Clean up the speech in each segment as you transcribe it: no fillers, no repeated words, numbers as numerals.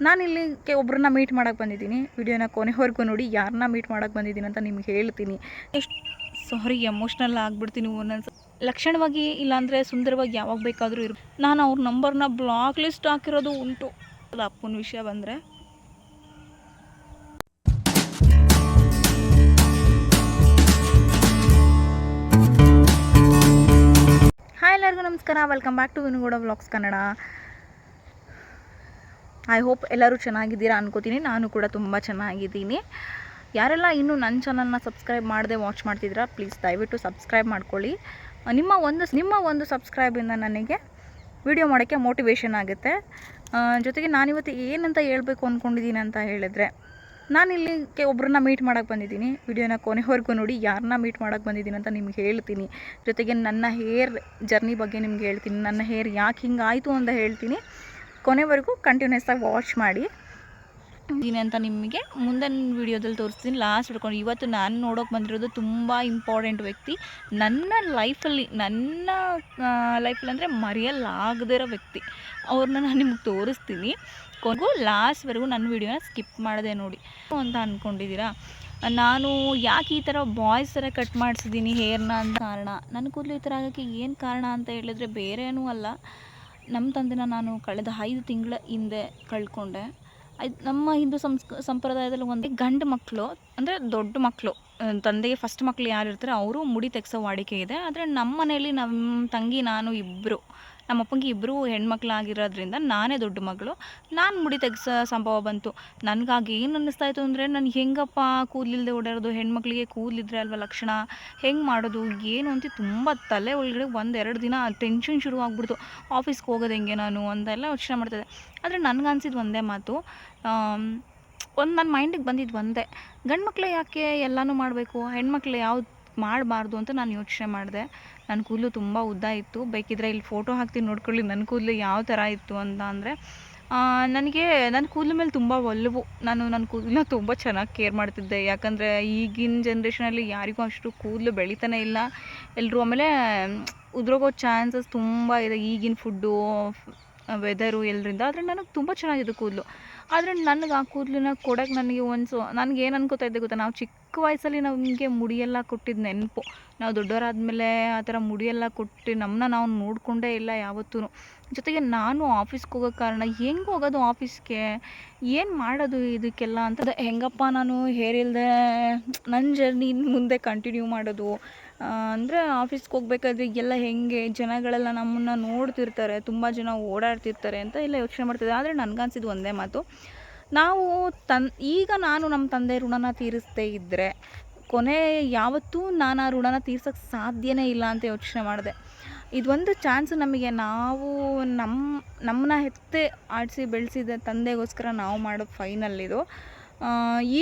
ನಾನಿಲ್ಲಿ ಒಬ್ಬರನ್ನ ಮೀಟ್ ಮಾಡೋಕ್ಕೆ ಬಂದಿದ್ದೀನಿ. ವಿಡಿಯೋನ ಕೊನೆವರೆಗೂ ನೋಡಿ ಯಾರನ್ನ ಮೀಟ್ ಮಾಡೋಕ್ಕೆ ಬಂದಿದ್ದೀನಿ ಅಂತ ನಿಮ್ಗೆ ಹೇಳ್ತೀನಿ. ಎಷ್ಟು ಎಮೋಷ್ನಲ್ ಆಗಿಬಿಡ್ತೀನಿ ಒಂದೊಂದು ಲಕ್ಷಣವಾಗಿ, ಇಲ್ಲಾಂದರೆ ಸುಂದರವಾಗಿ ಯಾವಾಗ ಬೇಕಾದರೂ ನಾನು ಅವ್ರ ನಂಬರ್ನ ಬ್ಲಾಕ್ ಲಿಸ್ಟ್ ಹಾಕಿರೋದು ಉಂಟು. ಅದು ಅಪ್ಪನ ವಿಷಯ ಬಂದರೆ ಹಾಯ್ ಎಲ್ಲರಿಗೂ ನಮಸ್ಕಾರ, welcome back to Vinu Gowda vlogs Kannada. I hope ಎಲ್ಲರೂ ಚೆನ್ನಾಗಿದ್ದೀರಾ ಅನ್ಕೋತೀನಿ. ನಾನು ಕೂಡ ತುಂಬ ಚೆನ್ನಾಗಿದ್ದೀನಿ. ಯಾರೆಲ್ಲ ಇನ್ನೂ ನನ್ನ ಚಾನಲ್ನ ಸಬ್ಸ್ಕ್ರೈಬ್ ಮಾಡದೆ ವಾಚ್ ಮಾಡ್ತಿದ್ದೀರಾ, ಪ್ಲೀಸ್ ದಯವಿಟ್ಟು ಸಬ್ಸ್ಕ್ರೈಬ್ ಮಾಡ್ಕೊಳ್ಳಿ. ನಿಮ್ಮ ಒಂದು ಸಬ್ಸ್ಕ್ರೈಬಿಂದ ನನಗೆ ವಿಡಿಯೋ ಮಾಡೋಕ್ಕೆ ಮೋಟಿವೇಶನ್ ಆಗುತ್ತೆ. ಜೊತೆಗೆ ನಾನಿವತ್ತು ಏನಂತ ಹೇಳ್ಬೇಕು ಅಂದ್ಕೊಂಡಿದ್ದೀನಿ ಅಂತ ಹೇಳಿದ್ರೆ, ನಾನಿಲ್ಲಿ ಒಬ್ಬರನ್ನ ಮೀಟ್ ಮಾಡೋಕ್ಕೆ ಬಂದಿದ್ದೀನಿ. ವಿಡಿಯೋನ ಕೊನೆವರೆಗೂ ನೋಡಿ ಯಾರನ್ನ ಮೀಟ್ ಮಾಡೋಕ್ಕೆ ಬಂದಿದ್ದೀನಿ ಅಂತ ನಿಮ್ಗೆ ಹೇಳ್ತೀನಿ. ಜೊತೆಗೆ ನನ್ನ ಹೇರ್ ಜರ್ನಿ ಬಗ್ಗೆ ನಿಮ್ಗೆ ಹೇಳ್ತೀನಿ. ನನ್ನ ಹೇರ್ ಯಾಕೆ ಹಿಂಗಾಯಿತು ಅಂತ ಹೇಳ್ತೀನಿ. ಕೊನೆವರೆಗೂ ಕಂಟಿನ್ಯೂಸ್ ಆಗಿ ವಾಚ್ ಮಾಡಿ ಅಂತ ನಿಮಗೆ ಮುಂದಿನ ವೀಡಿಯೋದಲ್ಲಿ ತೋರಿಸ್ತೀನಿ. ಲಾಸ್ಟ್ ಹಿಡ್ಕೊಂಡು ಇವತ್ತು ನಾನು ನೋಡೋಕೆ ಬಂದಿರೋದು ತುಂಬ ಇಂಪಾರ್ಟೆಂಟ್ ವ್ಯಕ್ತಿ ನನ್ನ ಲೈಫಲ್ಲಿ ಅಂದರೆ ಮರೆಯಲಾಗದಿರೋ ವ್ಯಕ್ತಿ. ಅವ್ರನ್ನ ನಾನು ನಿಮ್ಗೆ ತೋರಿಸ್ತೀನಿ. ಕೊನೆಗೂ ಲಾಸ್ಟ್ವರೆಗೂ ನನ್ನ ವೀಡಿಯೋನ ಸ್ಕಿಪ್ ಮಾಡದೆ ನೋಡಿ ಅಂತ ಅಂದ್ಕೊಂಡಿದ್ದೀರಾ. ನಾನು ಯಾಕೆ ಈ ಥರ ಬಾಯ್ಸ್ ಥರ ಕಟ್ ಮಾಡಿಸಿದ್ದೀನಿ ಹೇರ್ನ ಅಂತ ಕಾರಣ, ನನ್ನ ಕೂದಲು ಈ ಥರ ಆಗೋಕ್ಕೆ ಏನು ಕಾರಣ ಅಂತ ಹೇಳಿದ್ರೆ ಬೇರೆ ಏನೂ ಅಲ್ಲ. ನಮ್ಮ ತಂದೆನ ನಾನು ಕಳೆದ 5 ತಿಂಗಳ ಹಿಂದೆ ಕಳ್ಕೊಂಡೆ. ನಮ್ಮ ಹಿಂದೂ ಸಂಪ್ರದಾಯದಲ್ಲಿ ಒಂದು ಗಂಡು ಮಕ್ಕಳು ಅಂದರೆ ದೊಡ್ಡ ಮಕ್ಕಳು, ತಂದೆಗೆ ಫಸ್ಟ್ ಮಕ್ಕಳು ಯಾರು ಇರ್ತಾರೆ ಅವರು ಮುಡಿ ತೆಗೆಸೋ ವಾಡಿಕೆ ಇದೆ. ಆದರೆ ನಮ್ಮ ಮನೇಲಿ ನಮ್ಮ ತಂಗಿ ನಾನು ಇಬ್ಬರು, ನಮ್ಮ ಅಪ್ಪಂಗೆ ಇಬ್ಬರು ಹೆಣ್ಮಕ್ಳಾಗಿರೋದ್ರಿಂದ ನಾನೇ ದೊಡ್ಡ ಮಗಳು. ನಾನು ಮುಡಿ ತೆಗೆಸೋ ಸಂಭವ ಬಂತು. ನನಗಾಗಿ ಏನು ಅನ್ನಿಸ್ತಾಯಿತ್ತು ಅಂದರೆ, ನಾನು ಹೆಂಗಪ್ಪ ಕೂದಲಿಲ್ಲದೆ ಓಡಾಡೋದು, ಹೆಣ್ಮಕ್ಳಿಗೆ ಕೂದಲಿದ್ರೆ ಅಲ್ವ ಲಕ್ಷಣ, ಹೆಂಗೆ ಮಾಡೋದು ಏನು ಅಂತ ತುಂಬ ತಲೆ ಒಳಗಡೆ 1-2 ದಿನ ಟೆನ್ಷನ್ ಶುರು ಆಗ್ಬಿಡ್ತು. ಆಫೀಸ್ಗೆ ಹೋಗೋದು ಹೆಂಗೆ ನಾನು ಅಂತೆಲ್ಲ ಯೋಚನೆ ಮಾಡ್ತಿದ್ದೆ. ಆದರೆ ನನಗನ್ಸಿದ್ದು ಒಂದೇ ಮಾತು, ನನ್ನ ಮೈಂಡಿಗೆ ಬಂದಿದ್ದು ಒಂದೇ, ಗಂಡು ಮಕ್ಕಳು ಯಾಕೆ ಎಲ್ಲನೂ ಮಾಡಬೇಕು, ಹೆಣ್ಮಕ್ಳು ಯಾವ್ದು ಮಾಡಬಾರ್ದು ಅಂತ ನಾನು ಯೋಚನೆ ಮಾಡಿದೆ. ನನ್ನ ಕೂದಲು ತುಂಬ ಉದ್ದ ಇತ್ತು. ಬೇಕಿದ್ರೆ ಇಲ್ಲಿ ಫೋಟೋ ಹಾಕ್ತೀನಿ ನೋಡ್ಕೊಳ್ಳಿ ನನ್ನ ಕೂದಲು ಯಾವ ಥರ ಇತ್ತು ಅಂತ. ಅಂದರೆ ನನಗೆ ನನ್ನ ಕೂದಲ ಮೇಲೆ ತುಂಬ ಒಲವು. ನಾನು ನನ್ನ ಕೂದಲನ್ನ ತುಂಬ ಚೆನ್ನಾಗಿ ಕೇರ್ ಮಾಡ್ತಿದ್ದೆ. ಯಾಕಂದರೆ ಈಗಿನ ಜನ್ರೇಷನಲ್ಲಿ ಯಾರಿಗೂ ಅಷ್ಟು ಕೂದಲು ಬೆಳೀತಾನೆ ಇಲ್ಲ ಎಲ್ಲರೂ. ಆಮೇಲೆ ಉದುರೋಗೋ ಚಾನ್ಸಸ್ ತುಂಬ ಇದೆ ಈಗಿನ ಫುಡ್ಡು, ವೆದರು ಎಲ್ಲರಿಂದ. ಆದರೆ ನನಗೆ ತುಂಬ ಚೆನ್ನಾಗಿದೆ ಕೂದಲು. ಆದರೆ ನನಗೆ ಆ ಕೂದಲನ್ನ ಕೊಡೋಕ್ಕೆ ನನಗೆ ಏನು ಅನ್ಕೋತಾ ಇದ್ದೆ ಗೊತ್ತಾ, ನಾವು ಚಿಕ್ಕ ವಯಸ್ಸಲ್ಲಿ ನಮಗೆ ಮುಡಿಯೆಲ್ಲ ಕೊಟ್ಟಿದ್ದು ನೆನಪು. ನಾವು ದೊಡ್ಡವರಾದಮೇಲೆ ಆ ಥರ ಮುಡಿಯೆಲ್ಲ ಕೊಟ್ಟು ನಮ್ಮನ್ನ ನಾವು ನೋಡಿಕೊಂಡೇ ಇಲ್ಲ ಯಾವತ್ತೂ. ಜೊತೆಗೆ ನಾನು ಆಫೀಸ್ಗೆ ಹೋಗೋ ಕಾರಣ, ಹೆಂಗೆ ಹೋಗೋದು ಆಫೀಸ್ಗೆ, ಏನು ಮಾಡೋದು ಇದಕ್ಕೆಲ್ಲ ಅಂತ, ಹೆಂಗಪ್ಪ ನಾನು ಹೇರ್ ಇಲ್ಲದೆ ನನ್ನ ಜರ್ನಿ ಮುಂದೆ ಕಂಟಿನ್ಯೂ ಮಾಡೋದು ಅಂದರೆ, ಆಫೀಸ್ಗೆ ಹೋಗ್ಬೇಕಾದ್ರೆ ಎಲ್ಲ ಹೆಂಗೆ ಜನಗಳೆಲ್ಲ ನಮ್ಮನ್ನು ನೋಡ್ತಿರ್ತಾರೆ, ತುಂಬ ಜನ ಓಡಾಡ್ತಿರ್ತಾರೆ ಅಂತ ಎಲ್ಲ ಯೋಚನೆ ಮಾಡ್ತಿದ್ದೆ. ಆದರೆ ನನಗನ್ಸಿದ್ದು ಒಂದೇ ಮಾತು, ನಾವು ಈಗ ನಾನು ನಮ್ಮ ತಂದೆ ಋಣನ ತೀರಿಸದೇ ಇದ್ದರೆ ಯಾವತ್ತೂ ನಾನು ಆ ಋಣನ ತೀರ್ಸೋಕ್ಕೆ ಸಾಧ್ಯನೇ ಇಲ್ಲ ಅಂತ ಯೋಚನೆ ಮಾಡಿದೆ. ಇದೊಂದು ಚಾನ್ಸು ನಮಗೆ, ನಾವು ನಮ್ಮನ್ನ ಹೆತ್ತೆ ಆಡಿಸಿ ಬೆಳೆಸಿದ ತಂದೆಗೋಸ್ಕರ ನಾವು ಮಾಡೋ ಫೈನಲ್ ಇದು.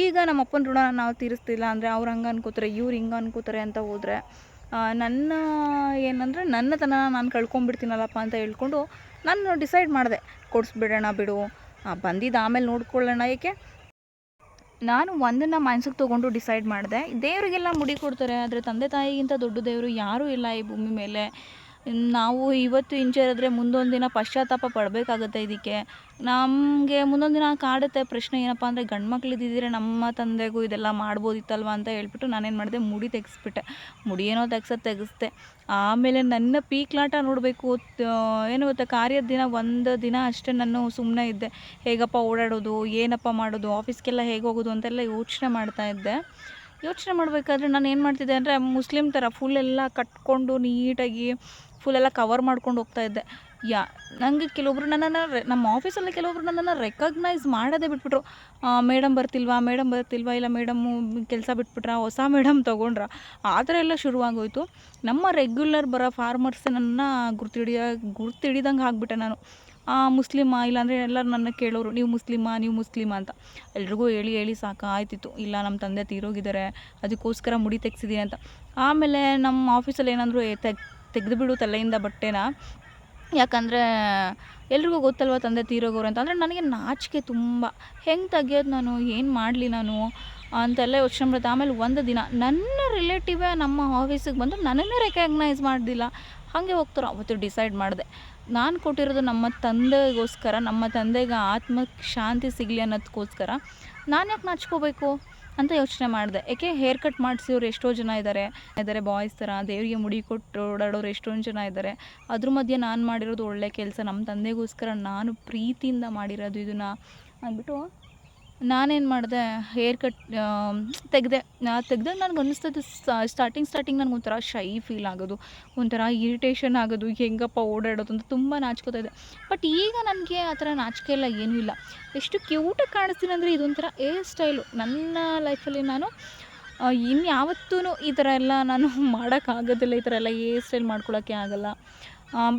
ಈಗ ನಮ್ಮ ಅಪ್ಪನ ಋಣ ನಾವು ತೀರಿಸ್ತಿಲ್ಲ ಅಂದರೆ ಅವ್ರು ಹಂಗೆ ಅನ್ಕೋತಾರೆ, ಇವ್ರು ಹಿಂಗೆ ಅನ್ಕೋತಾರೆ ಅಂತ ಹೋದರೆ ನನ್ನತನ ನಾನು ಕಳ್ಕೊಂಬಿಡ್ತೀನಲ್ಲಪ್ಪ ಅಂತ ಹೇಳ್ಕೊಂಡು ನಾನು ಡಿಸೈಡ್ ಮಾಡಿದೆ, ಕೊಡಿಸ್ಬಿಡೋಣ ಬಿಡು, ಬಂದಿದ್ದು ಆಮೇಲೆ ನೋಡ್ಕೊಳ್ಳೋಣ. ಏಕೆ ನಾನು ಒಂದನ್ನು ಮನಸ್ಸಿಗೆ ತೊಗೊಂಡು ಡಿಸೈಡ್ ಮಾಡಿದೆ. ದೇವರಿಗೆಲ್ಲ ಮುಡಿ ಕೊಡ್ತಾರೆ, ಆದರೆ ತಂದೆ ತಾಯಿಗಿಂತ ದೊಡ್ಡ ದೇವರು ಯಾರೂ ಇಲ್ಲ ಈ ಭೂಮಿ ಮೇಲೆ. ನಾವು ಇವತ್ತು ಹಿಂಜರಿದ್ರೆ ಮುಂದೊಂದು ದಿನ ಪಶ್ಚಾತ್ತಾಪ ಪಡಬೇಕಾಗುತ್ತೆ. ಇದಕ್ಕೆ ನಮಗೆ ಮುಂದೊಂದು ದಿನ ಕಾಡುತ್ತೆ ಪ್ರಶ್ನೆ, ಏನಪ್ಪ ಅಂದರೆ ಗಂಡು ಮಕ್ಳಿದ್ದಿದ್ರೆ ನಮ್ಮ ತಂದೆಗೂ ಇದೆಲ್ಲ ಮಾಡ್ಬೋದಿತ್ತಲ್ವ ಅಂತ ಹೇಳ್ಬಿಟ್ಟು ನಾನೇನು ಮಾಡಿದೆ, ಮುಡಿ ತೆಗೆಸ್ಬಿಟ್ಟೆ. ಮುಡಿ ಏನೋ ತೆಗೆಸ್ದೆ. ಆಮೇಲೆ ನನ್ನ ಪೀಕ್ಲಾಟ ನೋಡಬೇಕು. ಏನು ಗೊತ್ತಾ, ಕಾರ್ಯದ ದಿನ 1 ದಿನ ಅಷ್ಟೇ ನಾನು ಸುಮ್ಮನೆ ಇದ್ದೆ. ಹೇಗಪ್ಪ ಓಡಾಡೋದು, ಏನಪ್ಪ ಮಾಡೋದು, ಆಫೀಸ್ಗೆಲ್ಲ ಹೇಗೆ ಹೋಗೋದು ಅಂತೆಲ್ಲ ಯೋಚನೆ ಮಾಡ್ತಾಯಿದ್ದೆ. ಯೋಚನೆ ಮಾಡಬೇಕಾದ್ರೆ ನಾನು ಏನು ಮಾಡ್ತಿದ್ದೆ ಅಂದರೆ, ಮುಸ್ಲಿಮ್ ಥರ ಫುಲ್ಲೆಲ್ಲ ಕಟ್ಕೊಂಡು ನೀಟಾಗಿ ಫುಲ್ಲೆಲ್ಲ ಕವರ್ ಮಾಡ್ಕೊಂಡು ಹೋಗ್ತಾಯಿದ್ದೆ. ನನಗೆ ಕೆಲವೊಬ್ರು ನಮ್ಮ ಆಫೀಸಲ್ಲಿ ಕೆಲವೊಬ್ರು ನನ್ನನ್ನು ರೆಕಗ್ನೈಸ್ ಮಾಡೋದೇ ಬಿಟ್ಬಿಟ್ರು. ಮೇಡಮ್ ಬರ್ತಿಲ್ವಾ, ಇಲ್ಲ ಮೇಡಮ್ಮು ಕೆಲಸ ಬಿಟ್ಬಿಟ್ರಾ, ಹೊಸ ಮೇಡಮ್ ತೊಗೊಂಡ್ರ, ಆ ಥರ ಎಲ್ಲ ಶುರುವಾಗೋಯ್ತು. ನಮ್ಮ ರೆಗ್ಯುಲರ್ ಬರೋ ಫಾರ್ಮರ್ಸೇ ನನ್ನ ಗುರ್ತಿಡಿದಂಗೆ ಆಗಿಬಿಟ್ಟೆ ನಾನು. ಮುಸ್ಲಿಮಾ, ಇಲ್ಲಾಂದರೆ ಎಲ್ಲರೂ ನನ್ನ ಕೇಳೋರು, ನೀವು ಮುಸ್ಲಿಮಾ ಅಂತ. ಎಲ್ರಿಗೂ ಹೇಳಿ ಸಾಕಾಯ್ತಿತ್ತು. ಇಲ್ಲ ನಮ್ಮ ತಂದೆ ತೀರೋಗಿದ್ದಾರೆ, ಅದಕ್ಕೋಸ್ಕರ ಮುಡಿ ತೆಗ್ಸಿದ್ದೀನಿ ಅಂತ. ಆಮೇಲೆ ನಮ್ಮ ಆಫೀಸಲ್ಲಿ ಏನಂದ್ರು, ತೆಗೆದುಬಿಡು ತಲೆಯಿಂದ ಬಟ್ಟೆನ, ಯಾಕಂದರೆ ಎಲ್ರಿಗೂ ಗೊತ್ತಲ್ವ ತಂದೆ ತೀರೋಗೋರು ಅಂತ. ಅಂದರೆ ನನಗೆ ನಾಚಿಕೆ ತುಂಬ, ಹೆಂಗೆ ತೆಗಿಯೋದು ನಾನು, ಏನು ಮಾಡಲಿ ನಾನು ಅಂತೆಲ್ಲ ಯೋಚನೆ ಮಾಡಿದೆ. ಆಮೇಲೆ ಒಂದು ದಿನ ನನ್ನ ರಿಲೇಟಿವೇ ನಮ್ಮ ಆಫೀಸಿಗೆ ಬಂದು ನನ್ನನ್ನೇ ರೆಕಗ್ನೈಸ್ ಮಾಡ್ದಿಲ್ಲ, ಹಾಗೆ ಹೋಗ್ತಾರೆ. ಅವತ್ತು ಡಿಸೈಡ್ ಮಾಡಿದೆ, ನಾನು ಕೊಟ್ಟಿರೋದು ನಮ್ಮ ತಂದೆಗೋಸ್ಕರ, ನಮ್ಮ ತಂದೆಗೆ ಆತ್ಮಕ್ಕೆ ಶಾಂತಿ ಸಿಗಲಿ ಅನ್ನೋದಕ್ಕೋಸ್ಕರ ನಾನು ಯಾಕೆ ನಾಚ್ಕೋಬೇಕು ಅಂತ ಯೋಚನೆ ಮಾಡಿದೆ. ಏಕೆ ಹೇರ್ ಕಟ್ ಮಾಡಿಸಿರೋರು ಎಷ್ಟೋ ಜನ ಇದ್ದಾರೆ ಬಾಯ್ಸ್ ಥರ ದೇವರಿಗೆ ಮುಡಿ ಕೊಟ್ಟು ಓಡಾಡೋರು ಎಷ್ಟೊಂದು ಜನ ಇದ್ದಾರೆ. ಅದ್ರ ಮಧ್ಯೆ ನಾನು ಮಾಡಿರೋದು ಒಳ್ಳೆ ಕೆಲಸ, ನಮ್ಮ ತಂದೆಗೋಸ್ಕರ ನಾನು ಪ್ರೀತಿಯಿಂದ ಮಾಡಿರೋದು ಇದನ್ನು ಅಂದ್ಬಿಟ್ಟು ನಾನೇನು ಮಾಡಿದೆ, ಹೇರ್ ಕಟ್ ತೆಗ್ದಾಗ ನನಗೆ ಅನ್ನಿಸ್ತದೆ ಸ್ಟಾರ್ಟಿಂಗ್ ನನಗೆ ಒಂಥರ ಶೈ ಫೀಲ್ ಆಗೋದು, ಒಂಥರ ಇರಿಟೇಷನ್ ಆಗೋದು, ಹೆಂಗಪ್ಪ ಓಡಾಡೋದು ಅಂತ ತುಂಬ ನಾಚ್ಕೋತಾ ಇದೆ. ಬಟ್ ಈಗ ನನಗೆ ಆ ಥರ ನಾಚಿಕೆ ಎಲ್ಲ ಏನೂ ಇಲ್ಲ. ಎಷ್ಟು ಕ್ಯೂಟಾಗಿ ಕಾಣಿಸ್ತೀನಿ ಅಂದರೆ ಇದೊಂಥರ ಹೇರ್ ಸ್ಟೈಲು. ನನ್ನ ಲೈಫಲ್ಲಿ ನಾನು ಇನ್ಯಾವತ್ತೂ ಈ ಥರ ಎಲ್ಲ ನಾನು ಮಾಡೋಕ್ಕಾಗೋದಿಲ್ಲ. ಈ ಥರ ಎಲ್ಲ ಹೇರ್ ಸ್ಟೈಲ್ ಮಾಡ್ಕೊಳ್ಳೋಕ್ಕೆ ಆಗಲ್ಲ.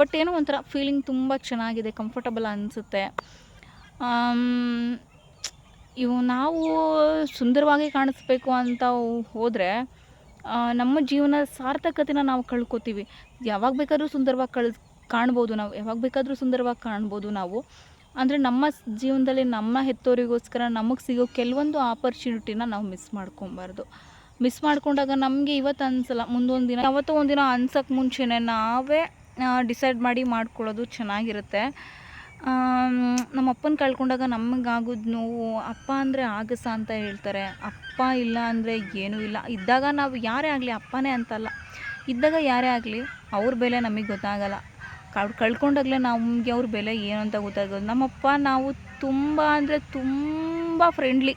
ಬಟ್ ಏನೋ ಒಂಥರ ಫೀಲಿಂಗ್ ತುಂಬ ಚೆನ್ನಾಗಿದೆ, ಕಂಫರ್ಟಬಲ್ ಅನಿಸುತ್ತೆ. ನಾವು ಸುಂದರವಾಗಿ ಕಾಣಿಸ್ಬೇಕು ಅಂತ ಹೋದರೆ ನಮ್ಮ ಜೀವನ ಸಾರ್ಥಕತೆನ ನಾವು ಕಳ್ಕೊತೀವಿ. ಯಾವಾಗ ಬೇಕಾದರೂ ಸುಂದರವಾಗಿ ಕಾಣ್ಬೋದು ನಾವು, ಯಾವಾಗ ಬೇಕಾದರೂ ಸುಂದರವಾಗಿ ಕಾಣ್ಬೋದು ನಾವು. ಅಂದರೆ ನಮ್ಮ ಜೀವನದಲ್ಲಿ ನಮ್ಮ ಹೆತ್ತೋರಿಗೋಸ್ಕರ ನಮಗೆ ಸಿಗೋ ಕೆಲವೊಂದು ಆಪರ್ಚುನಿಟಿನ ನಾವು ಮಿಸ್ ಮಾಡ್ಕೊಬಾರ್ದು. ಮಿಸ್ ಮಾಡ್ಕೊಂಡಾಗ ನಮಗೆ ಇವತ್ತು ಅನಿಸಲ್ಲ, ಮುಂದೊಂದು ದಿನ ಯಾವತ್ತೋ ಒಂದಿನ ಅನ್ಸೋಕ್ಕೆ ಮುಂಚೆನೇ ನಾವೇ ಡಿಸೈಡ್ ಮಾಡಿ ಮಾಡ್ಕೊಳ್ಳೋದು ಚೆನ್ನಾಗಿರುತ್ತೆ. ನಮ್ಮ ಅಪ್ಪನ ಕಳ್ಕೊಂಡಾಗ ನಮಗಾಗೋದು ನೋವು, ಅಪ್ಪ ಅಂದರೆ ಆಗಸ ಅಂತ ಹೇಳ್ತಾರೆ. ಅಪ್ಪ ಇಲ್ಲ ಅಂದರೆ ಏನೂ ಇಲ್ಲ. ಇದ್ದಾಗ ನಾವು ಯಾರೇ ಆಗಲಿ, ಅಪ್ಪನೇ ಅಂತಲ್ಲ, ಇದ್ದಾಗ ಯಾರೇ ಆಗಲಿ ಅವ್ರ ಬೆಲೆ ನಮಗೆ ಗೊತ್ತಾಗಲ್ಲ. ಕಳ್ಕೊಂಡಾಗಲೇ ನಮಗೆ ಅವ್ರ ಬೆಲೆ ಏನು ಅಂತ ಗೊತ್ತಾಗೋದು. ನಮ್ಮಪ್ಪ ನಾವು ತುಂಬ ಅಂದರೆ ತುಂಬ ಫ್ರೆಂಡ್ಲಿ,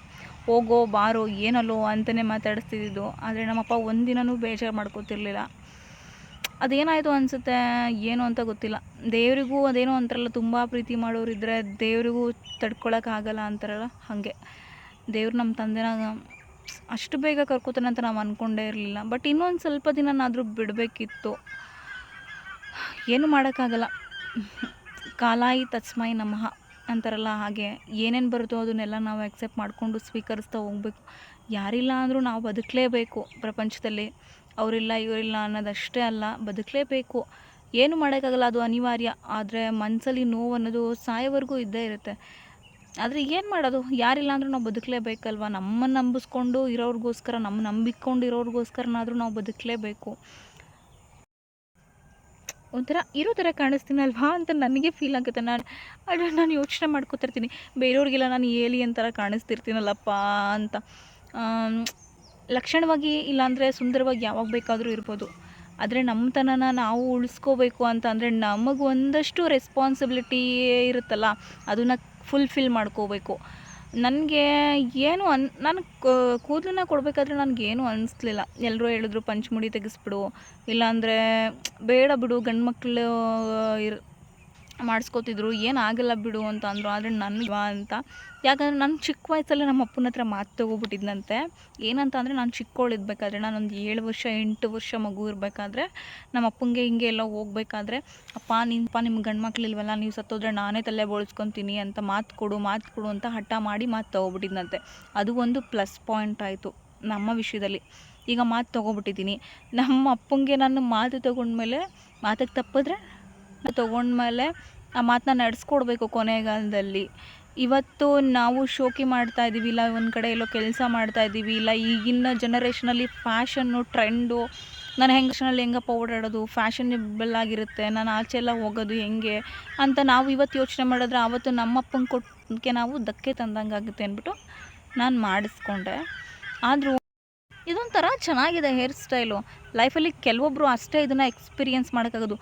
ಹೋಗೋ ಬಾರೋ ಏನಲ್ಲೋ ಅಂತಲೇ ಮಾತಾಡಿಸ್ತಿದ್ದು. ಆದರೆ ನಮ್ಮಪ್ಪ ಒಂದಿನವೂ ಬೇಜಾರು ಮಾಡ್ಕೋತಿರ್ಲಿಲ್ಲ. ಅದೇನಾಯಿತು ಅನಿಸುತ್ತೆ, ಏನು ಅಂತ ಗೊತ್ತಿಲ್ಲ. ದೇವರಿಗೂ ಅದೇನೋ ಅಂತಾರಲ್ಲ, ತುಂಬ ಪ್ರೀತಿ ಮಾಡೋರಿದ್ದರೆ ದೇವರಿಗೂ ತಡ್ಕೊಳಕ್ಕಾಗಲ್ಲ ಅಂತಾರಲ್ಲ, ಹಾಗೆ ದೇವ್ರು ನಮ್ಮ ತಂದೆನ ಅಷ್ಟು ಬೇಗ ಕರ್ಕೋತಾನೆ ಅಂತ ನಾವು ಅಂದ್ಕೊಂಡೇ ಇರಲಿಲ್ಲ. ಬಟ್ ಇನ್ನೊಂದು ಸ್ವಲ್ಪ ದಿನನಾದರೂ ಬಿಡಬೇಕಿತ್ತು. ಏನು ಮಾಡೋಕ್ಕಾಗಲ್ಲ. ಕಾಲಾಯಿ ತಸ್ಮೈ ನಮಃ ಅಂತಾರಲ್ಲ, ಹಾಗೆ ಏನೇನು ಬರುತ್ತೋ ಅದನ್ನೆಲ್ಲ ನಾವು ಆಕ್ಸೆಪ್ಟ್ ಮಾಡಿಕೊಂಡು ಸ್ವೀಕರಿಸ್ತಾ ಹೋಗಬೇಕು. ಯಾರಿಲ್ಲ ಅಂದರೂ ನಾವು ಬದುಕಲೇಬೇಕು ಪ್ರಪಂಚದಲ್ಲಿ. ಅವರಿಲ್ಲ ಇವರಿಲ್ಲ ಅನ್ನೋದಷ್ಟೇ ಅಲ್ಲ, ಬದುಕಲೇಬೇಕು. ಏನು ಮಾಡೋಕ್ಕಾಗಲ್ಲ, ಅದು ಅನಿವಾರ್ಯ. ಆದರೆ ಮನಸ್ಸಲ್ಲಿ ನೋವು ಅನ್ನೋದು ಸಾಯೋವರೆಗೂ ಇದ್ದೇ ಇರುತ್ತೆ. ಆದರೆ ಏನು ಮಾಡೋದು, ಯಾರಿಲ್ಲ ಅಂದರೂ ನಾವು ಬದುಕಲೇಬೇಕಲ್ವ. ನಮ್ಮನ್ನು ನಂಬಿಸ್ಕೊಂಡು ಇರೋರಿಗೋಸ್ಕರ, ನಮ್ಮ ನಂಬಿಕೊಂಡು ಇರೋರಿಗೋಸ್ಕರನಾದರೂ ನಾವು ಬದುಕಲೇಬೇಕು. ಒಂಥರ ಇರೋ ಥರ ಕಾಣಿಸ್ತೀನಲ್ವಾ ಅಂತ ನನಗೆ ಫೀಲ್ ಆಗುತ್ತೆ. ನಾನು ಯೋಚನೆ ಮಾಡ್ಕೊತಿರ್ತೀನಿ, ಬೇರೆಯವ್ರಿಗೆಲ್ಲ ನಾನು ಏಲಿಯನ್ ಥರ ಕಾಣಿಸ್ತಿರ್ತೀನಲ್ಲಪ್ಪ ಅಂತ. ಲಕ್ಷಣವಾಗಿ ಇಲ್ಲಾಂದರೆ ಸುಂದರವಾಗಿ ಯಾವಾಗ ಬೇಕಾದರೂ ಇರ್ಬೋದು. ಆದರೆ ನಮ್ಮತನನ ನಾವು ಉಳಿಸ್ಕೋಬೇಕು ಅಂತ ಅಂದರೆ ನಮಗೆ ಒಂದಷ್ಟು ರೆಸ್ಪಾನ್ಸಿಬಿಲಿಟಿ ಇರುತ್ತಲ್ಲ, ಅದನ್ನು ಫುಲ್ಫಿಲ್ ಮಾಡ್ಕೋಬೇಕು. ನನಗೆ ಏನು ನಾನು ಕೂದಲನ್ನ ಕೊಡಬೇಕಾದ್ರೆ ನನಗೇನು ಅನ್ನಿಸ್ಲಿಲ್ಲ. ಎಲ್ಲರೂ ಹೇಳಿದ್ರು ಪಂಚಮುಡಿ ತೆಗೆಸ್ಬಿಡು, ಇಲ್ಲಾಂದರೆ ಬೇಡ ಬಿಡು, ಗಂಡು ಮಕ್ಕಳು ಮಾಡಿಸ್ಕೋತಿದ್ರು, ಏನಾಗಲ್ಲ ಬಿಡು ಅಂತ ಅಂದರು. ಆದರೆ ನನಗೆ ಅಂತ, ಯಾಕಂದರೆ ನಾನು ಚಿಕ್ಕ ವಯಸ್ಸಲ್ಲೇ ನಮ್ಮ ಅಪ್ಪನ ಹತ್ರ ಮಾತು ತೊಗೊಬಿಟ್ಟಿದ್ದಂತೆ. ಏನಂತ ಅಂದರೆ, ನಾನು ಚಿಕ್ಕವಳಿದ್ಬೇಕಾದ್ರೆ, ನಾನೊಂದು 7 ವರ್ಷ 8 ವರ್ಷ ಮಗು ಇರಬೇಕಾದ್ರೆ ನಮ್ಮ ಅಪ್ಪಂಗೆ ಹಿಂಗೆ ಎಲ್ಲ ಹೋಗ್ಬೇಕಾದ್ರೆ, ಅಪ್ಪ ನಿಮ್ಗೆ ಗಂಡು ಮಕ್ಕಳಿಲ್ವಲ್ಲ, ನೀವು ಸತ್ತೋದ್ರೆ ನಾನೇ ತಲೆ ಬೋಳ್ಸ್ಕೊತೀನಿ ಅಂತ ಮಾತು ಕೊಡು ಅಂತ ಹಠ ಮಾಡಿ ಮಾತು ತೊಗೊಬಿಟ್ಟಿದ್ದಂತೆ. ಅದು ಒಂದು ಪ್ಲಸ್ ಪಾಯಿಂಟ್ ಆಯಿತು ನಮ್ಮ ವಿಷಯದಲ್ಲಿ. ಈಗ ಮಾತು ತೊಗೊಬಿಟ್ಟಿದ್ದೀನಿ. ನಮ್ಮ ಅಪ್ಪಂಗೆ ನಾನು ಮಾತು ತೊಗೊಂಡ್ಮೇಲೆ, ಮಾತಿಗೆ ತಪ್ಪಿದ್ರೆ ತೊಗೊಂಡ್ಮೇಲೆ ಆ ಮಾತನ್ನ ನಡೆಸ್ಕೊಡ್ಬೇಕು ಕೊನೆಗಾಲದಲ್ಲಿ. ಇವತ್ತು ನಾವು ಶೋಕಿ ಮಾಡ್ತಾ ಇದ್ದೀವಿ, ಇಲ್ಲ ಒಂದು ಕಡೆ ಎಲ್ಲೋ ಕೆಲಸ ಮಾಡ್ತಾ ಇದ್ದೀವಿ, ಇಲ್ಲ ಈಗಿನ ಜನರೇಷನಲ್ಲಿ ಫ್ಯಾಷನ್ನು ಟ್ರೆಂಡು, ನಾನು ಹೆಂಗಪ್ಪ ಓಡಾಡೋದು, ಫ್ಯಾಷನೇಬಲ್ ಆಗಿರುತ್ತೆ, ನಾನು ಆಚೆ ಎಲ್ಲ ಹೋಗೋದು ಹೆಂಗೆ ಅಂತ ನಾವು ಇವತ್ತು ಯೋಚನೆ ಮಾಡಿದ್ರೆ ಆವತ್ತು ನಮ್ಮಪ್ಪನ ಕೊಟ್ಟಕ್ಕೆ ನಾವು ಧಕ್ಕೆ ತಂದಂಗೆ ಆಗುತ್ತೆ ಅಂದ್ಬಿಟ್ಟು ನಾನು ಮಾಡಿಸ್ಕೊಂಡೆ. ಆದರೂ ಇದೊಂಥರ ಚೆನ್ನಾಗಿದೆ ಹೇರ್ ಸ್ಟೈಲು. ಲೈಫಲ್ಲಿ ಕೆಲವೊಬ್ಬರು ಅಷ್ಟೇ ಇದನ್ನು ಎಕ್ಸ್ಪೀರಿಯೆನ್ಸ್ ಮಾಡೋಕ್ಕಾಗೋದು.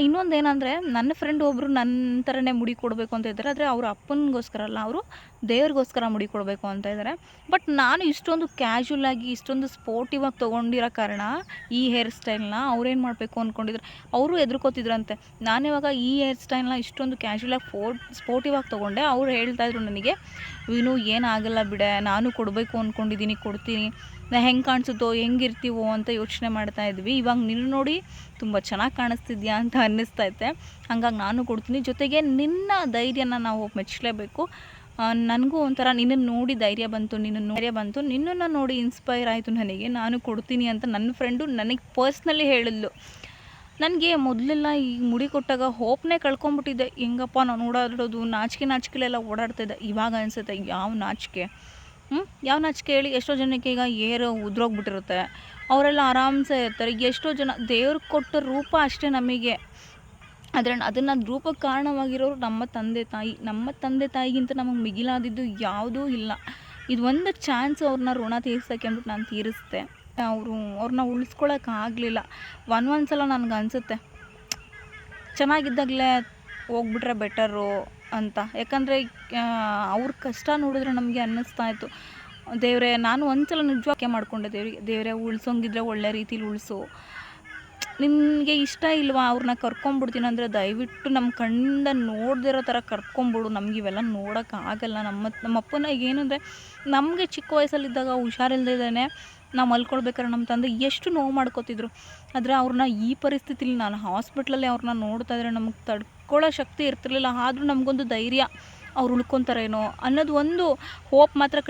ಇನ್ನೊಂದು ಏನಂದರೆ, ನನ್ನ ಫ್ರೆಂಡ್ ಒಬ್ಬರು ನನ್ನ ಥರನೇ ಮುಡಿ ಕೊಡಬೇಕು ಅಂತ ಇದ್ದಾರೆ. ಆದರೆ ಅವರು ಅಪ್ಪನಿಗೋಸ್ಕರ ಅಲ್ಲ, ಅವರು ದೇವ್ರಿಗೋಸ್ಕರ ಮುಡಿ ಕೊಡಬೇಕು ಅಂತ ಇದ್ದಾರೆ. ಬಟ್ ನಾನು ಇಷ್ಟೊಂದು ಕ್ಯಾಶುವಲಾಗಿ, ಇಷ್ಟೊಂದು ಸ್ಪೋರ್ಟಿವ್ ಆಗಿ ತೊಗೊಂಡಿರೋ ಕಾರಣ ಈ ಹೇರ್ ಸ್ಟೈಲ್ನ ಅವ್ರೇನು ಮಾಡಬೇಕು ಅಂದ್ಕೊಂಡಿದ್ರು, ಅವರು ಹೆದರ್ಕೋತಿದ್ರಂತೆ. ನಾನಿವಾಗ ಈ ಹೇರ್ ಸ್ಟೈಲ್ನ ಇಷ್ಟೊಂದು ಕ್ಯಾಶುವಲಾಗಿ ಸ್ಪೋರ್ಟಿವ್ ಆಗಿ ತೊಗೊಂಡೆ. ಅವ್ರು ಹೇಳ್ತಾಯಿದ್ರು ನನಗೆ, ಇನ್ನು ಏನಾಗಲ್ಲ ಬಿಡೆ, ನಾನು ಕೊಡಬೇಕು ಅಂದ್ಕೊಂಡಿದ್ದೀನಿ, ಕೊಡ್ತೀನಿ, ನಾ ಹೆಂಗೆ ಕಾಣಿಸುತ್ತೋ ಹೆಂಗಿರ್ತೀವೋ ಅಂತ ಯೋಚನೆ ಮಾಡ್ತಾ ಇದ್ವಿ. ಇವಾಗ ನಿನ್ನ ನೋಡಿ ತುಂಬ ಚೆನ್ನಾಗಿ ಕಾಣಿಸ್ತಿದ್ಯಾ ಅಂತ ಅನ್ನಿಸ್ತೈತೆ. ಹಾಗಾಗಿ ನಾನು ಕೊಡ್ತೀನಿ. ಜೊತೆಗೆ ನಿನ್ನ ಧೈರ್ಯನ ನಾವು ಮೆಚ್ಚಲೇಬೇಕು. ನನಗೂ ಒಂಥರ ನಿನ್ನನ್ನು ನೋಡಿ ಧೈರ್ಯ ಬಂತು, ನಿನ್ನನ್ನು ನೋಡಿ ಇನ್ಸ್ಪೈರ್ ಆಯಿತು ನನಗೆ. ನಾನು ಕೊಡ್ತೀನಿ ಅಂತ ನನ್ನ ಫ್ರೆಂಡು ನನಗೆ ಪರ್ಸ್ನಲಿ ಹೇಳಿದ್ಲು. ನನಗೆ ಮೊದಲೆಲ್ಲ ಈ ಮುಡಿ ಕೊಟ್ಟಾಗ ಹೋಪ್ನೇ ಕಳ್ಕೊಂಬಿಟ್ಟಿದ್ದೆ. ಹೆಂಗಪ್ಪ ನಾನು ಓಡಾಡೋದು, ನಾಚಿಕೆಲೆಲ್ಲ ಓಡಾಡ್ತಾಯಿದ್ದೆ. ಇವಾಗ ಅನಿಸುತ್ತೆ, ಯಾವ ನಾಚಿಕೆ ಹೇಳಿ. ಎಷ್ಟೋ ಜನಕ್ಕೆ ಈಗ ಏರು ಉದ್ರೋಗ್ಬಿಟ್ಟಿರುತ್ತೆ, ಅವರೆಲ್ಲ ಆರಾಮ್ಸೆ ಇರ್ತಾರೆ. ಎಷ್ಟೋ ಜನ ದೇವ್ರು ಕೊಟ್ಟ ರೂಪ ಅಷ್ಟೇ ನಮಗೆ. ಅದನ್ನು ರೂಪಕ್ಕೆ ಕಾರಣವಾಗಿರೋರು ನಮ್ಮ ತಂದೆ ತಾಯಿ. ನಮ್ಮ ತಂದೆ ತಾಯಿಗಿಂತ ನಮಗೆ ಮಿಗಿಲಾದಿದ್ದು ಯಾವುದೂ ಇಲ್ಲ. ಇದು ಒಂದು ಚಾನ್ಸು ಅವ್ರನ್ನ ಋಣ ತೀರ್ಸೋಕ್ಕೆ ಅಂದ್ಬಿಟ್ಟು ನಾನು ತೀರಿಸ್ದೆ. ಅವ್ರನ್ನ ಉಳಿಸ್ಕೊಳಕ್ಕಾಗಲಿಲ್ಲ. ಒಂದು ಸಲ ನನಗೆ ಅನಿಸುತ್ತೆ ಚೆನ್ನಾಗಿದ್ದಾಗಲೇ ಹೋಗ್ಬಿಟ್ರೆ ಬೆಟರು ಅಂತ. ಯಾಕಂದರೆ ಅವ್ರ ಕಷ್ಟ ನೋಡಿದ್ರೆ ನಮಗೆ ಅನ್ನಿಸ್ತಾ ಇತ್ತು, ದೇವರೇ ನಾನು ಒಂದು ಸಲ ನಿಜವಾಗ್ಯೇ ಮಾಡ್ಕೊಂಡೆ ದೇವರೇ ಉಳಿಸೋಂಗಿದ್ರೆ ಒಳ್ಳೆ ರೀತಿಲಿ ಉಳಿಸು. ನಿನಗೆ ಇಷ್ಟ ಇಲ್ವಾ ಅವ್ರನ್ನ ಕರ್ಕೊಂಬಿಡ್ತೀನಿ ಅಂದರೆ ದಯವಿಟ್ಟು ನಮ್ಮ ಕಣ್ಣಿಂದ ನೋಡ್ದಿರೋ ಥರ ಕರ್ಕೊಂಬಿಡು. ನಮ್ಗೆ ಇವೆಲ್ಲ ನೋಡೋಕ್ಕಾಗಲ್ಲ. ನಮ್ಮ ಅಪ್ಪನ ಏನಂದರೆ ನಮಗೆ ಚಿಕ್ಕ ವಯಸ್ಸಲ್ಲಿದ್ದಾಗ ಹುಷಾರಿಲ್ದೇ ನಾವು ಮಲ್ಕೊಳ್ಬೇಕಾದ್ರೆ ನಮ್ಮ ತಂದೆ ಎಷ್ಟು ನೋವು ಮಾಡ್ಕೋತಿದ್ರು. ಆದರೆ ಅವ್ರನ್ನ ಈ ಪರಿಸ್ಥಿತಿಲಿ ನಾನು ಹಾಸ್ಪಿಟ್ಲಲ್ಲಿ ಅವ್ರನ್ನ ನೋಡ್ತಾ ಇದ್ರೆ ನಮಗೆ ತಡ್ಕೊಳ್ಳೋ ಶಕ್ತಿ ಇರ್ತಿರ್ಲಿಲ್ಲ. ಆದರೂ ನಮಗೊಂದು ಧೈರ್ಯ, ಅವ್ರು ಉಳ್ಕೊತಾರೇನೋ ಅನ್ನೋದು ಒಂದು ಹೋಪ್ ಮಾತ್ರ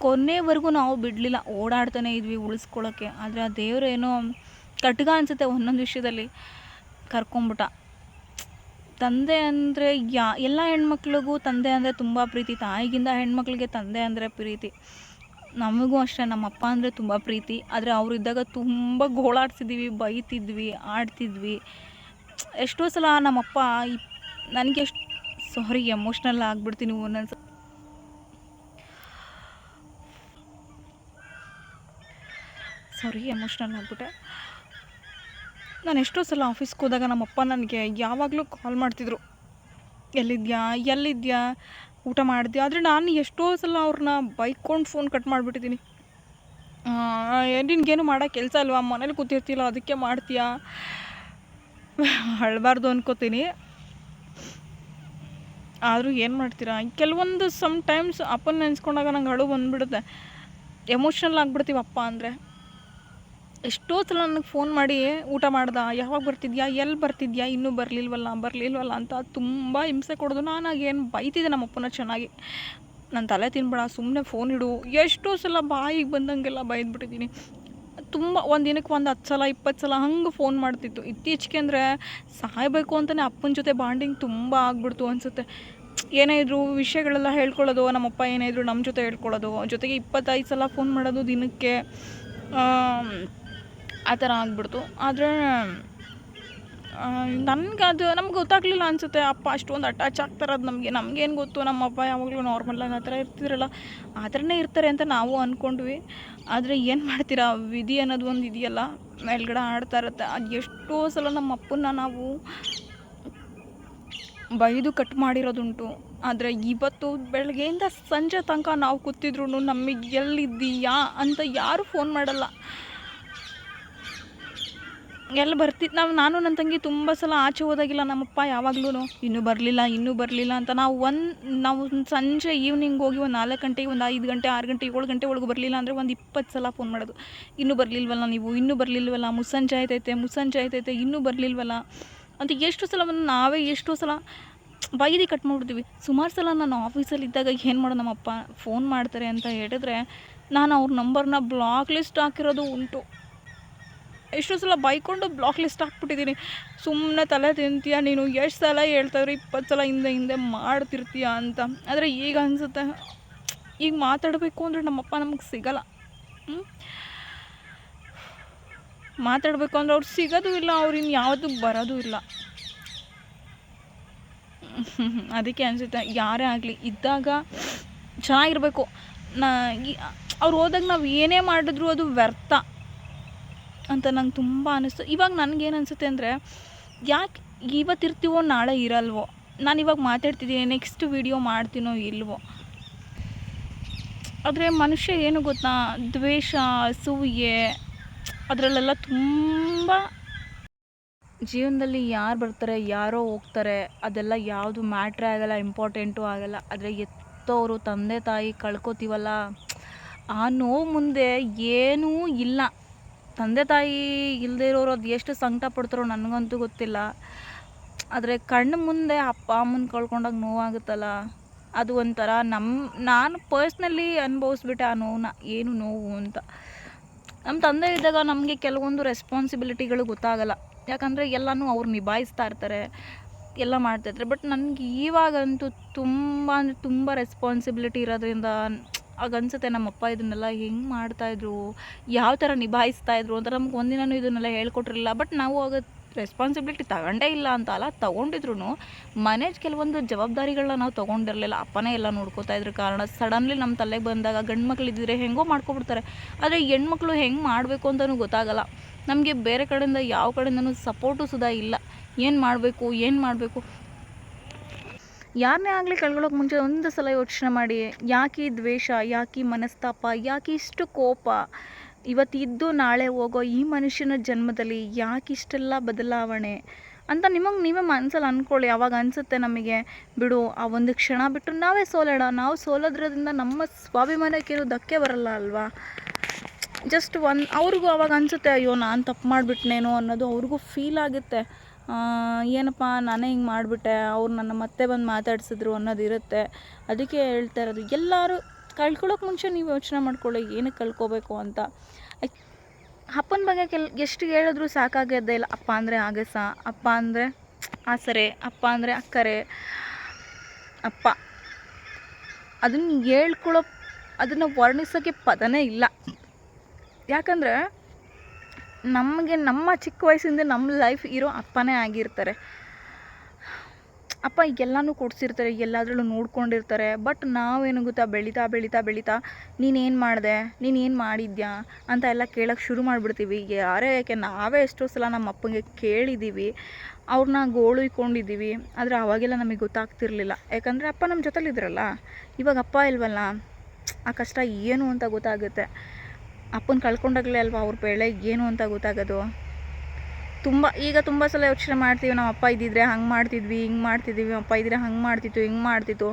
ಕೊನೆವರೆಗೂ ನಾವು ಬಿಡಲಿಲ್ಲ. ಓಡಾಡ್ತಾನೆ ಇದ್ವಿ ಉಳಿಸ್ಕೊಳ್ಳೋಕ್ಕೆ. ಆದರೆ ಆ ದೇವರೇನೋ ಕಟ್ಗ ಅನಿಸುತ್ತೆ ಒಂದೊಂದು ವಿಷಯದಲ್ಲಿ ಕರ್ಕೊಂಬಿಟ್ಟ. ತಂದೆ ಅಂದರೆ ಎಲ್ಲ ಹೆಣ್ಮಕ್ಳಿಗೂ ತಂದೆ ಅಂದರೆ ತುಂಬ ಪ್ರೀತಿ. ತಾಯಿಗಿಂತ ಹೆಣ್ಮಕ್ಳಿಗೆ ತಂದೆ ಅಂದರೆ ಪ್ರೀತಿ. ನಮಗೂ ಅಷ್ಟೇ ನಮ್ಮ ಅಪ್ಪ ಅಂದರೆ ತುಂಬ ಪ್ರೀತಿ. ಆದರೆ ಅವರಿದ್ದಾಗ ತುಂಬ ಗೋಳಾಡ್ಸಿದ್ದೀವಿ, ಬೈತಿದ್ವಿ, ಆಡ್ತಿದ್ವಿ. ಎಷ್ಟೋ ಸಲ ನಮ್ಮಪ್ಪ ನನಗೆ ಎಮೋಷ್ನಲ್ ಆಗಿಬಿಡ್ತೀನಿ ಒಂದೊಂದು ಎಮೋಷ್ನಲ್ ಆಗಿಬಿಟ್ಟೆ. ನಾನು ಎಷ್ಟೋ ಸಲ ಆಫೀಸ್ಗೆ ಹೋದಾಗ ನಮ್ಮಪ್ಪ ನನಗೆ ಯಾವಾಗಲೂ ಕಾಲ್ ಮಾಡ್ತಿದ್ರು, ಎಲ್ಲಿದ್ಯಾ, ಊಟ ಮಾಡಿದ್ಯಾ. ಆದರೆ ನಾನು ಎಷ್ಟೋ ಸಲ ಅವ್ರನ್ನ ಬೈಕೊಂಡು ಫೋನ್ ಕಟ್ ಮಾಡಿಬಿಟ್ಟಿದ್ದೀನಿ. ನಿನಗೇನು ಮಾಡೋ ಕೆಲಸ ಅಲ್ವಾ, ಮನೇಲಿ ಕೂತಿರ್ತಿಲ್ಲ ಅದಕ್ಕೆ ಮಾಡ್ತೀಯಾ, ಅಳಬಾರ್ದು ಅನ್ಕೋತೀನಿ. ಆದರೂ ಏನು ಮಾಡ್ತೀರಾ, ಕೆಲವೊಂದು ಟೈಮ್ಸ್ ಅಪ್ಪನ ನೆನೆಸ್ಕೊಂಡಾಗ ನಂಗೆ ಅಳು ಬಂದುಬಿಡುತ್ತೆ. ಎಮೋಷ್ನಲ್ ಆಗಿಬಿಡ್ತೀವಿ ಅಪ್ಪ ಅಂದರೆ. ಎಷ್ಟೋ ಸಲ ನನಗೆ ಫೋನ್ ಮಾಡಿ ಊಟ ಮಾಡ್ದೆ, ಯಾವಾಗ ಬರ್ತಿದ್ಯಾ, ಎಲ್ಲಿ ಬರ್ತಿದ್ಯಾ, ಇನ್ನೂ ಬರಲಿಲ್ವಲ್ಲ ಅಂತ ತುಂಬ ಹಿಂಸೆ ಕೊಡೋದು. ನಾನಾಗೇನು ಬೈತಿದ್ದೆ ನಮ್ಮಪ್ಪನ ಚೆನ್ನಾಗಿ, ನನ್ನ ತಲೆ ತಿನ್ಬೇಡ, ಸುಮ್ಮನೆ ಫೋನ್ ಇಡು. ಎಷ್ಟೋ ಸಲ ಬಾಯಿಗೆ ಬಂದಂಗೆಲ್ಲ ಬೈದ್ಬಿಟ್ಟಿದ್ದೀನಿ. ತುಂಬ ಒಂದು ದಿನಕ್ಕೆ 10 ಸಲ 20 ಸಲ ಹಂಗೆ ಫೋನ್ ಮಾಡ್ತಿತ್ತು. ಇತ್ತೀಚೆಗೆ ಅಂದರೆ ಸಾಯಬೇಕು ಅಂತಲೇ ಅಪ್ಪನ ಜೊತೆ ಬಾಂಡಿಂಗ್ ತುಂಬ ಆಗ್ಬಿಡ್ತು ಅನಿಸುತ್ತೆ. ಏನೇ ಇದ್ದರೂ ವಿಷಯಗಳೆಲ್ಲ ಹೇಳ್ಕೊಳ್ಳೋದು, ನಮ್ಮಪ್ಪ ಏನೇ ಇದ್ದರೂ ನಮ್ಮ ಜೊತೆ ಹೇಳ್ಕೊಳ್ಳೋದು, ಜೊತೆಗೆ 25 ಸಲ ಫೋನ್ ಮಾಡೋದು ದಿನಕ್ಕೆ, ಆ ಥರ ಆಗ್ಬಿಡ್ತು. ಆದರೆ ನಮ್ಗೆ ಗೊತ್ತಾಗಲಿಲ್ಲ ಅನಿಸುತ್ತೆ ಅಪ್ಪ ಅಷ್ಟೊಂದು ಅಟ್ಯಾಚ್ ಆಗ್ತಾರದು ನಮಗೇನು ಗೊತ್ತು. ನಮ್ಮಪ್ಪ ಯಾವಾಗಲೂ ನಾರ್ಮಲಾಗಿ ಆ ಥರ ಇರ್ತಿದ್ರಲ್ಲ, ಆ ಥರನೇ ಇರ್ತಾರೆ ಅಂತ ನಾವು ಅಂದ್ಕೊಂಡ್ವಿ. ಆದರೆ ಏನು ಮಾಡ್ತೀರಾ, ವಿಧಿ ಅನ್ನೋದು ಒಂದು ಇದೆಯಲ್ಲ, ಮೇಲ್ಗಡೆ ಆಡ್ತಾ ಇರುತ್ತೆ. ಅದು ಎಷ್ಟೋ ಸಲ ನಮ್ಮ ಅಪ್ಪನ್ನ ನಾವು ಬೈದು ಕಟ್ ಮಾಡಿರೋದುಂಟು. ಆದರೆ ಇವತ್ತು ಬೆಳಗ್ಗೆಯಿಂದ ಸಂಜೆ ತನಕ ನಾವು ಕೂತಿದ್ರು ನಮಗೆ ಎಲ್ಲಿದ್ದೀಯಾ ಅಂತ ಯಾರೂ ಫೋನ್ ಮಾಡಲ್ಲ. ಎಲ್ಲಿ ನಾನು ನನ್ನ ತಂಗಿ ತುಂಬ ಸಲ ಆಚೆ ಹೋದಾಗಿಲ್ಲ ನಮ್ಮಪ್ಪ ಯಾವಾಗ್ಲೂ ಇನ್ನೂ ಬರಲಿಲ್ಲ ಅಂತ. ನಾವು ಸಂಜೆ ಈವ್ನಿಂಗ್ ಹೋಗಿ ಒಂದು 4 ಗಂಟೆಗೆ, ಒಂದು 5 ಗಂಟೆ, 6 ಗಂಟೆ, 7 ಗಂಟೆ ಒಳಗೆ ಬರಲಿಲ್ಲ ಅಂದರೆ ಒಂದು 20 ಸಲ ಫೋನ್ ಮಾಡೋದು. ಇನ್ನೂ ಬರಲಿಲ್ವಲ್ಲ ನೀವು, ಇನ್ನೂ ಬರಲಿಲ್ವಲ್ಲ, ಮುಸ್ಸಂಜೆ ಆಯ್ತೈತೆ, ಇನ್ನೂ ಬರಲಿಲ್ವಲ್ಲ ಅಂತ. ಎಷ್ಟು ಸಲ ನಾವೇ ಎಷ್ಟೋ ಸಲ ಬೈದಿ ಕಟ್ ಮಾಡ್ಬಿಡ್ತೀವಿ. ಸುಮಾರು ಸಲ ನಾನು ಆಫೀಸಲ್ಲಿದ್ದಾಗ ಏನು ಮಾಡೋದು, ನಮ್ಮಪ್ಪ ಫೋನ್ ಮಾಡ್ತಾರೆ ಅಂತ ಹೇಳಿದ್ರೆ ನಾನು ಅವ್ರ ನಂಬರ್ನ ಬ್ಲಾಕ್ ಲಿಸ್ಟ್ ಹಾಕಿರೋದು ಉಂಟು. ಎಷ್ಟೋ ಸಲ ಬೈಕೊಂಡು ಬ್ಲಾಕ್ ಲಿಸ್ಟ್ ಹಾಕ್ಬಿಟ್ಟಿದ್ದೀನಿ. ಸುಮ್ಮನೆ ತಲೆ ತಿಂತೀಯ ನೀನು, ಎಷ್ಟು ಸಲ ಹೇಳ್ತಾಯಿದ್ರು, 20 ಸಲ ಹಿಂದೆ ಮಾಡ್ತಿರ್ತೀಯ ಅಂತ. ಆದರೆ ಈಗ ಅನಿಸುತ್ತೆ, ಈಗ ಮಾತಾಡಬೇಕು ಅಂದರೆ ನಮ್ಮಪ್ಪ ನಮಗೆ ಸಿಗಲ್ಲ. ಮಾತಾಡಬೇಕು ಅಂದರೆ ಅವ್ರು ಸಿಗೋದು ಇಲ್ಲ, ಅವ್ರು ಇನ್ಯಾವುದೂ ಬರೋದು ಇಲ್ಲ. ಅದಕ್ಕೆ ಅನಿಸುತ್ತೆ ಯಾರೇ ಆಗಲಿ ಇದ್ದಾಗ ಚೆನ್ನಾಗಿರಬೇಕು. ಅವ್ರು ಹೋದಾಗ ನಾವು ಏನೇ ಮಾಡಿದ್ರು ಅದು ವ್ಯರ್ಥ ಅಂತ ನಂಗೆ ತುಂಬ ಅನ್ನಿಸ್ತು. ಇವಾಗ ನನಗೇನು ಅನಿಸುತ್ತೆ ಅಂದರೆ, ಯಾಕೆ ಇವತ್ತಿರ್ತೀವೋ ನಾಳೆ ಇರಲ್ವೋ, ನಾನು ಇವಾಗ ಮಾತಾಡ್ತಿದ್ದೀನಿ, ನೆಕ್ಸ್ಟ್ ವಿಡಿಯೋ ಮಾಡ್ತೀನೋ ಇಲ್ವೋ. ಆದರೆ ಮನುಷ್ಯ ಏನು ಗೊತ್ತಾ, ದ್ವೇಷ, ಅಸೂಯೆ ಅದರಲ್ಲೆಲ್ಲ ತುಂಬ ಜೀವನದಲ್ಲಿ ಯಾರು ಬರ್ತಾರೆ ಯಾರೋ ಹೋಗ್ತಾರೆ, ಅದೆಲ್ಲ ಯಾವುದು ಮ್ಯಾಟ್ರೇ ಆಗಲ್ಲ, ಇಂಪಾರ್ಟೆಂಟು ಆಗಲ್ಲ. ಆದರೆ ಎತ್ತೋರು ತಂದೆ ತಾಯಿ ಕಳ್ಕೊತೀವಲ್ಲ, ಆ ನೋವು ಮುಂದೆ ಏನೂ ಇಲ್ಲ. ತಂದೆ ತಾಯಿ ಇಲ್ಲದೆ ಇರೋರು ಅದು ಎಷ್ಟು ಸಂಕಟ ಪಡ್ತಾರೋ ನನಗಂತೂ ಗೊತ್ತಿಲ್ಲ. ಆದರೆ ಕಣ್ಣು ಮುಂದೆ ಅಪ್ಪ ಅಮ್ಮನ ಕಳ್ಕೊಂಡಾಗ ನೋವಾಗುತ್ತಲ್ಲ, ಅದು ಒಂಥರ ನಾನು ಪರ್ಸ್ನಲಿ ಅನುಭವಿಸ್ಬಿಟ್ಟೆ ಆ ನೋವನ್ನ, ಏನು ನೋವು ಅಂತ. ನಮ್ಮ ತಂದೆ ಇದ್ದಾಗ ನಮಗೆ ಕೆಲವೊಂದು ರೆಸ್ಪಾನ್ಸಿಬಿಲಿಟಿಗಳು ಗೊತ್ತಾಗಲ್ಲ. ಯಾಕಂದರೆ ಎಲ್ಲನೂ ಅವ್ರು ನಿಭಾಯಿಸ್ತಾ ಇರ್ತಾರೆ, ಎಲ್ಲ ಮಾಡ್ತಾಯಿರ್ತಾರೆ. ಬಟ್ ನನಗೆ ಇವಾಗಂತೂ ತುಂಬ ಅಂದರೆ ತುಂಬ ರೆಸ್ಪಾನ್ಸಿಬಿಲಿಟಿ ಇರೋದ್ರಿಂದ ಆಗ ಅನಿಸುತ್ತೆ ನಮ್ಮಪ್ಪ ಇದನ್ನೆಲ್ಲ ಹೆಂಗೆ ಮಾಡ್ತಾಯಿದ್ರು, ಯಾವ ಥರ ನಿಭಾಯಿಸ್ತಾಯಿದ್ರು ಅಂತ. ನಮ್ಗೆ ಒಂದಿನೂ ಇದನ್ನೆಲ್ಲ ಹೇಳ್ಕೊಟ್ರಿಲ್ಲ. ಬಟ್ ನಾವು ಆಗ ರೆಸ್ಪಾನ್ಸಿಬಿಲಿಟಿ ತಗೊಂಡೇ ಇಲ್ಲ ಅಂತ ಅಲ್ಲ, ತೊಗೊಂಡಿದ್ರು ಮನೇಜ್ ಕೆಲವೊಂದು ಜವಾಬ್ದಾರಿಗಳನ್ನ ನಾವು ತೊಗೊಂಡಿರಲಿಲ್ಲ. ಅಪ್ಪನೇ ಎಲ್ಲ ನೋಡ್ಕೋತಾ ಇದ್ರ ಕಾರಣ ಸಡನ್ಲಿ ನಮ್ಮ ತಲೆಗೆ ಬಂದಾಗ ಗಂಡು ಮಕ್ಕಳಿದ್ದರೆ ಹೆಂಗೋ ಮಾಡ್ಕೊಬಿಡ್ತಾರೆ. ಆದರೆ ಹೆಣ್ಮಕ್ಳು ಹೆಂಗೆ ಮಾಡಬೇಕು ಅಂತಲೂ ಗೊತ್ತಾಗಲ್ಲ. ನಮಗೆ ಬೇರೆ ಕಡೆಯಿಂದ ಯಾವ ಕಡೆಯಿಂದನೂ ಸಪೋರ್ಟು ಸುಧಾ ಇಲ್ಲ. ಏನು ಮಾಡಬೇಕು ಯಾರನ್ನೇ ಆಗಲಿ ಕಳ್ಕೊಳ್ಳೋಕೆ ಮುಂಚೆ ಒಂದು ಸಲ ಯೋಚನೆ ಮಾಡಿ, ಯಾಕೆ ದ್ವೇಷ, ಯಾಕೆ ಮನಸ್ತಾಪ, ಯಾಕೆ ಇಷ್ಟು ಕೋಪ, ಇವತ್ತಿದ್ದು ನಾಳೆ ಹೋಗೋ ಈ ಮನುಷ್ಯನ ಜನ್ಮದಲ್ಲಿ ಯಾಕೆ ಇಷ್ಟೆಲ್ಲ ಬದಲಾವಣೆ ಅಂತ ನಿಮಗೆ ನೀವೇ ಮನಸ್ಸಲ್ಲಿ ಅಂದ್ಕೊಳ್ಳಿ. ಆವಾಗ ಅನಿಸುತ್ತೆ ನಮಗೆ, ಬಿಡು ಆ ಒಂದು ಕ್ಷಣ ಬಿಟ್ಟು ನಾವೇ ಸೋಲೋಣ. ನಾವು ಸೋಲೋದ್ರಿಂದ ನಮ್ಮ ಸ್ವಾಭಿಮಾನಕ್ಕೇನು ಧಕ್ಕೆ ಬರಲ್ಲ ಅಲ್ವಾ. ಜಸ್ಟ್ ಅವ್ರಿಗೂ ಅವಾಗ ಅನಿಸುತ್ತೆ, ಅಯ್ಯೋ ನಾನು ತಪ್ಪು ಮಾಡಿಬಿಟ್ನೇನೋ ಅನ್ನೋದು ಅವ್ರಿಗೂ ಫೀಲ್ ಆಗುತ್ತೆ. ಏನಪ್ಪ ನಾನೇ ಹಿಂಗೆ ಮಾಡಿಬಿಟ್ಟೆ, ಅವ್ರು ನನ್ನ ಮತ್ತೆ ಬಂದು ಮಾತಾಡ್ಸಿದ್ರು ಅನ್ನೋದಿರುತ್ತೆ. ಅದಕ್ಕೆ ಹೇಳ್ತಾ ಇರೋದು, ಎಲ್ಲರೂ ಕಳ್ಕೊಳ್ಳೋಕೆ ಮುಂಚೆ ನೀವು ಯೋಚನೆ ಮಾಡ್ಕೊಳ್ಳಿ ಏನಕ್ಕೆ ಕಳ್ಕೊಬೇಕು ಅಂತ. ಅಪ್ಪನ ಬಗ್ಗೆ ಎಷ್ಟು ಹೇಳಿದ್ರು ಸಾಕಾಗೋದೇ ಇಲ್ಲ. ಅಪ್ಪ ಅಂದರೆ ಆಗಸ, ಅಪ್ಪ ಅಂದರೆ ಆಸರೆ, ಅಪ್ಪ ಅಂದರೆ ಅಕ್ಕರೆ, ಅಪ್ಪ ಅದನ್ನು ಅದನ್ನು ವರ್ಣಿಸೋಕ್ಕೆ ಪದನೇ ಇಲ್ಲ. ಯಾಕಂದರೆ ನಮಗೆ ನಮ್ಮ ಚಿಕ್ಕ ವಯಸ್ಸಿಂದ ನಮ್ಮ ಲೈಫ್ ಇರೋ ಅಪ್ಪನೇ ಆಗಿರ್ತಾರೆ. ಅಪ್ಪ ಎಲ್ಲನೂ ಕೊಡಿಸಿರ್ತಾರೆ, ಎಲ್ಲದರಲ್ಲೂ ನೋಡ್ಕೊಂಡಿರ್ತಾರೆ. ಬಟ್ ನಾವೇನು ಗೊತ್ತಾ, ಬೆಳೀತಾ ನೀನೇನು ಮಾಡಿದೆ, ನೀನೇನು ಮಾಡಿದ್ಯಾ ಅಂತ ಎಲ್ಲ ಕೇಳೋಕ್ಕೆ ಶುರು ಮಾಡಿಬಿಡ್ತೀವಿ. ಯಾಕೆ ನಾವೇ ಎಷ್ಟೋ ಸಲ ನಮ್ಮ ಅಪ್ಪಂಗೆ ಕೇಳಿದ್ದೀವಿ, ಅವ್ರನ್ನ ಗೋಳುಯ್ಕೊಂಡಿದ್ದೀವಿ. ಆದರೆ ಅವಾಗೆಲ್ಲ ನಮಗೆ ಗೊತ್ತಾಗ್ತಿರ್ಲಿಲ್ಲ. ಯಾಕಂದರೆ ಅಪ್ಪ ನಮ್ಮ ಜೊತೆಲಿದ್ರಲ್ಲ. ಇವಾಗ ಅಪ್ಪ ಇಲ್ವಲ್ಲ, ಆ ಕಷ್ಟ ಏನು ಅಂತ ಗೊತ್ತಾಗುತ್ತೆ. ಅಪ್ಪನ ಕಳ್ಕೊಂಡಾಗಲೇ ಅಲ್ವಾ ಅವ್ರ ಬೆಳೆ ಏನು ಅಂತ ಗೊತ್ತಾಗೋದು. ಈಗ ತುಂಬ ಸಲ ಯೋಚನೆ ಮಾಡ್ತೀವಿ, ನಮ್ಮ ಅಪ್ಪ ಇದ್ದಿದ್ರೆ ಹಂಗೆ ಮಾಡ್ತಿದ್ವಿ, ಹಿಂಗೆ ಮಾಡ್ತಿದ್ವಿ, ಅಪ್ಪ ಇದ್ದರೆ ಹಂಗೆ ಮಾಡ್ತಿತ್ತು, ಹಿಂಗೆ ಮಾಡ್ತಿತ್ತು.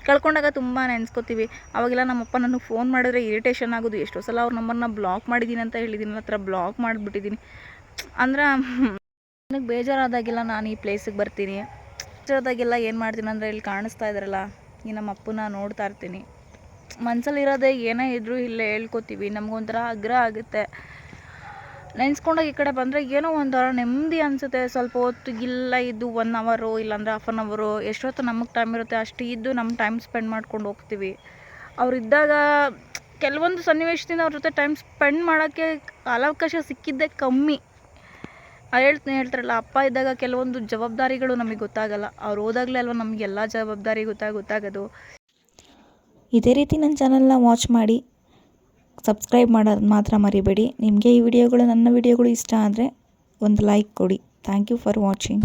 ಕಳ್ಕೊಂಡಾಗ ತುಂಬ ನೆನೆಸ್ಕೊತೀವಿ. ಅವಾಗೆಲ್ಲ ನಮ್ಮಪ್ಪ ನನಗೆ ಫೋನ್ ಮಾಡಿದ್ರೆ ಇರಿಟೇಷನ್ ಆಗೋದು. ಎಷ್ಟೋ ಸಲ ಅವ್ರ ನಂಬರ್ನ ಬ್ಲಾಕ್ ಮಾಡಿದ್ದೀನಿ ಅಂತ ಹೇಳಿದ್ದೀನಿ, ನನ್ನ ಹತ್ರ ಬ್ಲಾಕ್ ಮಾಡಿಬಿಟ್ಟಿದ್ದೀನಿ. ಅಂದ್ರೆ ನನಗೆ ಬೇಜಾರಾದಾಗೆಲ್ಲ ನಾನು ಈ ಪ್ಲೇಸಿಗೆ ಬರ್ತೀನಿ. ಬೇಜಾರಾದಾಗೆಲ್ಲ ಏನು ಮಾಡ್ತೀನಿ ಅಂದರೆ, ಇಲ್ಲಿ ಕಾಣಿಸ್ತಾ ಇದ್ದಾರಲ್ಲ ಈ ನಮ್ಮ ಅಪ್ಪನ ನೋಡ್ತಾ ಇರ್ತೀನಿ. ಮನಸ್ಸಲ್ಲಿರೋದೇ ಏನೇ ಇದ್ದರೂ ಇಲ್ಲೇ ಹೇಳ್ಕೊತೀವಿ. ನಮಗೊಂಥರ ಆಗ್ರಹ ಆಗುತ್ತೆ. ನೆನೆಸ್ಕೊಂಡಾಗ ಈ ಕಡೆ ಬಂದರೆ ಏನೋ ಒಂಥರ ನೆಮ್ಮದಿ ಅನಿಸುತ್ತೆ. ಸ್ವಲ್ಪ ಹೊತ್ತು ಇಲ್ಲ ಇದ್ದು 1 ಅವರು ಇಲ್ಲಾಂದರೆ ½ ಆನ್ ಅವರು ಎಷ್ಟೊತ್ತು ನಮಗೆ ಟೈಮ್ ಇರುತ್ತೆ ಅಷ್ಟು ಇದ್ದು ನಮ್ಮ ಟೈಮ್ ಸ್ಪೆಂಡ್ ಮಾಡ್ಕೊಂಡು ಹೋಗ್ತೀವಿ. ಅವರಿದ್ದಾಗ ಕೆಲವೊಂದು ಸನ್ನಿವೇಶದಿಂದ ಅವ್ರ ಜೊತೆ ಟೈಮ್ ಸ್ಪೆಂಡ್ ಮಾಡೋಕ್ಕೆ ಕಾಲಾವಕಾಶ ಸಿಕ್ಕಿದ್ದೇ ಕಮ್ಮಿ. ಹೇಳ್ತಾರಲ್ಲ, ಅಪ್ಪ ಇದ್ದಾಗ ಕೆಲವೊಂದು ಜವಾಬ್ದಾರಿಗಳು ನಮಗೆ ಗೊತ್ತಾಗಲ್ಲ. ಅವ್ರು ಹೋದಾಗಲೇ ಅಲ್ವ ನಮಗೆಲ್ಲ ಜವಾಬ್ದಾರಿ ಗೊತ್ತಾಗೋದು. ಇದೇ ರೀತಿ ನನ್ನ ಚಾನಲ್ನ ವಾಚ್ ಮಾಡಿ ಸಬ್ಸ್ಕ್ರೈಬ್ ಮಾಡೋದು ಮಾತ್ರ ಮರಿಬೇಡಿ. ನಿಮಗೆ ಈ ನನ್ನ ವಿಡಿಯೋಗಳು ಇಷ್ಟ ಆದರೆ ಒಂದು ಲೈಕ್ ಕೊಡಿ. Thank you for watching.